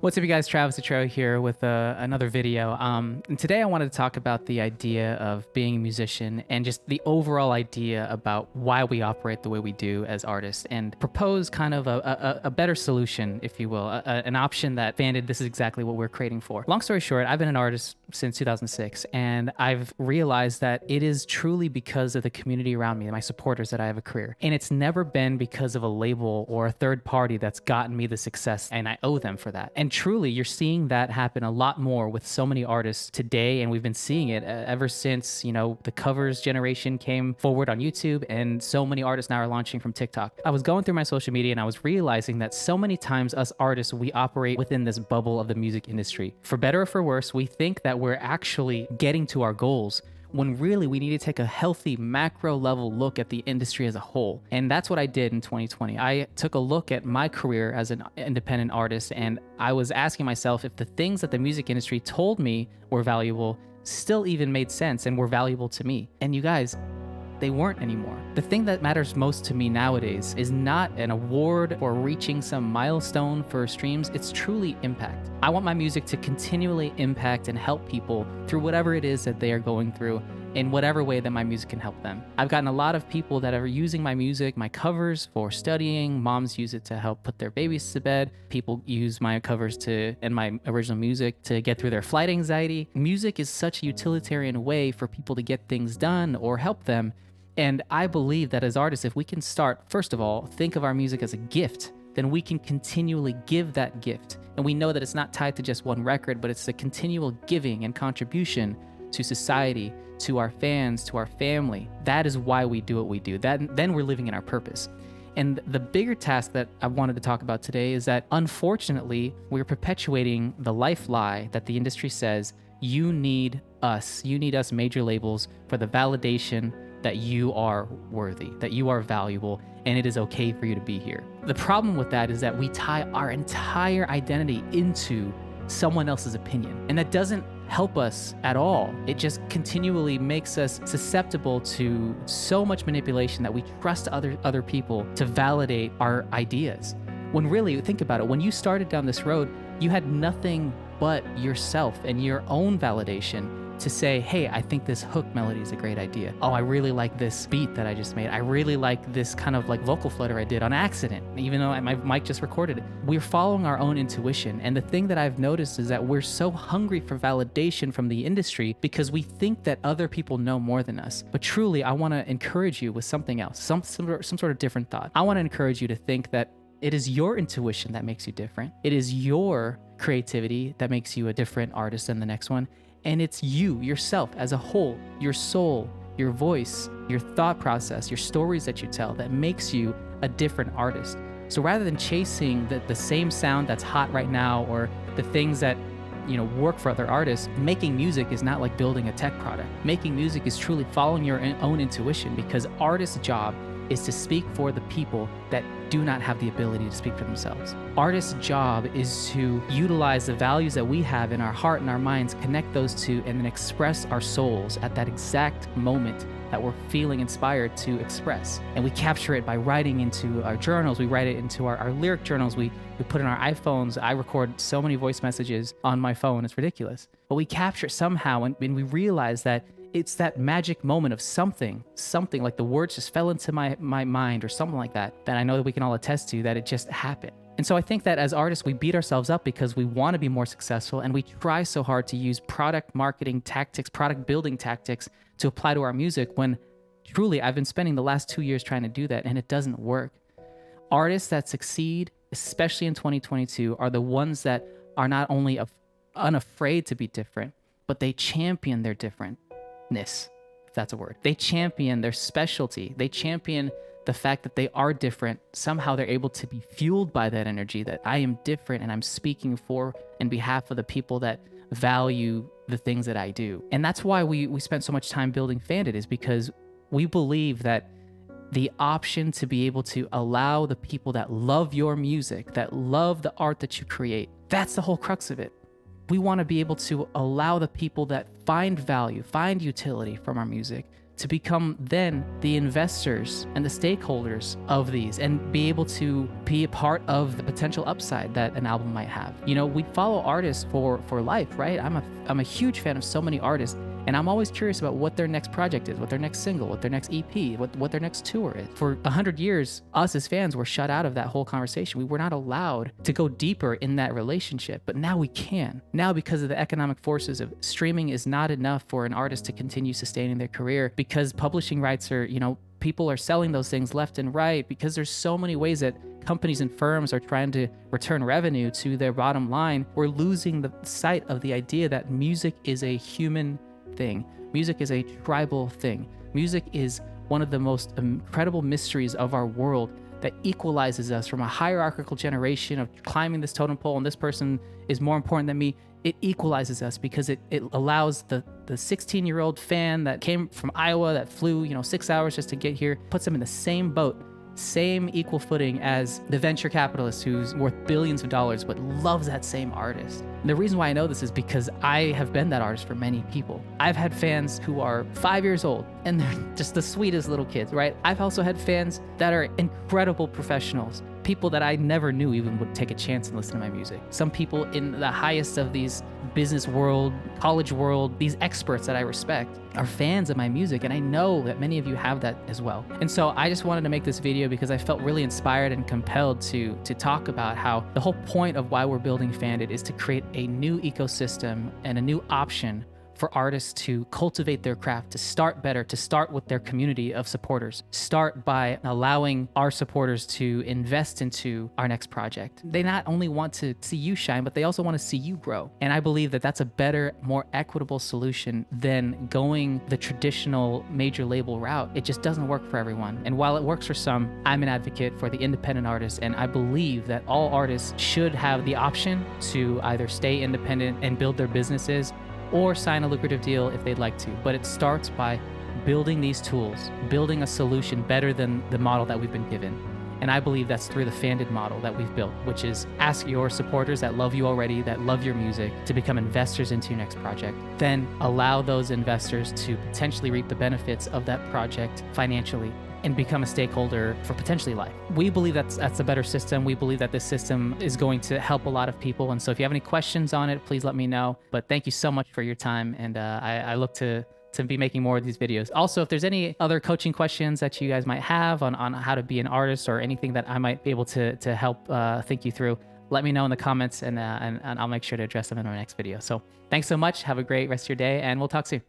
What's up, you guys? Travis Atreo here with another video. And today I wanted to talk about the idea of being a musician and just the overall idea about why we operate the way we do as artists, and propose kind of a better solution, if you will, an option that Fanded, this is exactly what we're creating for. Long story short, I've been an artist since 2006, and I've realized that it is truly because of the community around me, my supporters, that I have a career. And it's never been because of a label or a third party that's gotten me the success, and I owe them for that. And truly, you're seeing that happen a lot more with so many artists today, and we've been seeing it ever since, the covers generation came forward on YouTube, and so many artists now are launching from TikTok. I was going through my social media and I was realizing that so many times us artists, we operate within this bubble of the music industry. For better or for worse, we think that we're actually getting to our goals, when really we need to take a healthy macro level look at the industry as a whole. And that's what I did in 2020. I took a look at my career as an independent artist, and I was asking myself if the things that the music industry told me were valuable still even made sense and were valuable to me. And you guys, they weren't anymore. The thing that matters most to me nowadays is not an award or reaching some milestone for streams, it's truly impact. I want my music to continually impact and help people through whatever it is that they are going through, in whatever way that my music can help them. I've gotten a lot of people that are using my music, my covers, for studying. Moms use it to help put their babies to bed. People use my covers and my original music to get through their flight anxiety. Music is such a utilitarian way for people to get things done or help them. And I believe that as artists, if we can start, first of all, think of our music as a gift, then we can continually give that gift. And we know that it's not tied to just one record, but it's a continual giving and contribution to society, to our fans, to our family. That is why we do what we do. Then we're living in our purpose. And the bigger task that I wanted to talk about today is that, unfortunately, we're perpetuating the life lie that the industry says, you need us major labels, for the validation that you are worthy, that you are valuable, and it is okay for you to be here. The problem with that is that we tie our entire identity into someone else's opinion, and that doesn't help us at all. It just continually makes us susceptible to so much manipulation that we trust other people to validate our ideas. When really, think about it, when you started down this road, you had nothing but yourself and your own validation to say, hey, I think this hook melody is a great idea. Oh, I really like this beat that I just made. I really like this kind of like vocal flutter I did on accident, even though my mic just recorded it. We're following our own intuition. And the thing that I've noticed is that we're so hungry for validation from the industry because we think that other people know more than us. But truly, I want to encourage you with something else, some sort of different thought. I want to encourage you to think that it is your intuition that makes you different. It is your creativity that makes you a different artist than the next one. And it's you, yourself as a whole, your soul, your voice, your thought process, your stories that you tell that makes you a different artist. So rather than chasing the same sound that's hot right now, or the things that work for other artists, making music is not like building a tech product. Making music is truly following your own intuition, because artists' job is to speak for the people that do not have the ability to speak for themselves. Artists' job is to utilize the values that we have in our heart and our minds, connect those two, and then express our souls at that exact moment that we're feeling inspired to express. And we capture it by writing into our journals. We write it into our lyric journals. We put in our iPhones. I record so many voice messages on my phone. It's ridiculous. But we capture it somehow, and we realize that it's that magic moment of something like the words just fell into my mind or something like that I know that we can all attest to, that it just happened. And so I think that as artists, we beat ourselves up because we want to be more successful, and we try so hard to use product marketing tactics, product building tactics to apply to our music, when truly I've been spending the last 2 years trying to do that, and it doesn't work. Artists that succeed, especially in 2022, are the ones that are not only unafraid to be different, but they champion their differentness, if that's a word. They champion their specialty. They champion the fact that they are different. Somehow they're able to be fueled by that energy, that I am different and I'm speaking for and behalf of the people that value the things that I do. And that's why we spent so much time building Fanded, is because we believe that the option to be able to allow the people that love your music, that love the art that you create, that's the whole crux of it. We want to be able to allow the people that find value, find utility from our music, to become then the investors and the stakeholders of these and be able to be a part of the potential upside that an album might have. You know, we follow artists for life, right? I'm a huge fan of so many artists, and I'm always curious about what their next project is, what their next single, what their next EP, what their next tour is. For 100 years, us as fans were shut out of that whole conversation. We were not allowed to go deeper in that relationship, but now we can. Now, because of the economic forces of streaming is not enough for an artist to continue sustaining their career, because publishing rights are, you know, people are selling those things left and right, because there's so many ways that companies and firms are trying to return revenue to their bottom line. We're losing the sight of the idea that music is a human thing. Music is a tribal thing. Music is one of the most incredible mysteries of our world that equalizes us from a hierarchical generation of climbing this totem pole and this person is more important than me. It equalizes us because it allows the 16-year-old fan that came from Iowa that flew, you know, 6 hours just to get here, puts them in the same boat, same equal footing as the venture capitalist who's worth billions of dollars but loves that same artist. And the reason why I know this is because I have been that artist for many people. I've had fans who are 5 years old and they're just the sweetest little kids, right? I've also had fans that are incredible professionals, people that I never knew even would take a chance and listen to my music. Some people in the highest of these business world, college world, these experts that I respect are fans of my music, and I know that many of you have that as well. And so I just wanted to make this video because I felt really inspired and compelled to talk about how the whole point of why we're building Fanded is to create a new ecosystem and a new option for artists to cultivate their craft, to start better, to start with their community of supporters. Start by allowing our supporters to invest into our next project. They not only want to see you shine, but they also want to see you grow. And I believe that that's a better, more equitable solution than going the traditional major label route. It just doesn't work for everyone. And while it works for some, I'm an advocate for the independent artists, and I believe that all artists should have the option to either stay independent and build their businesses or sign a lucrative deal if they'd like to. But it starts by building these tools, building a solution better than the model that we've been given. And I believe that's through the Fanded model that we've built, which is ask your supporters that love you already, that love your music, to become investors into your next project. Then allow those investors to potentially reap the benefits of that project financially and become a stakeholder for potentially life. We believe that's a better system. We believe that this system is going to help a lot of people. And so if you have any questions on it, please let me know. But thank you so much for your time. And I look to be making more of these videos. Also, if there's any other coaching questions that you guys might have on how to be an artist or anything that I might be able to help think you through, let me know in the comments and I'll make sure to address them in our next video. So thanks so much. Have a great rest of your day and we'll talk soon.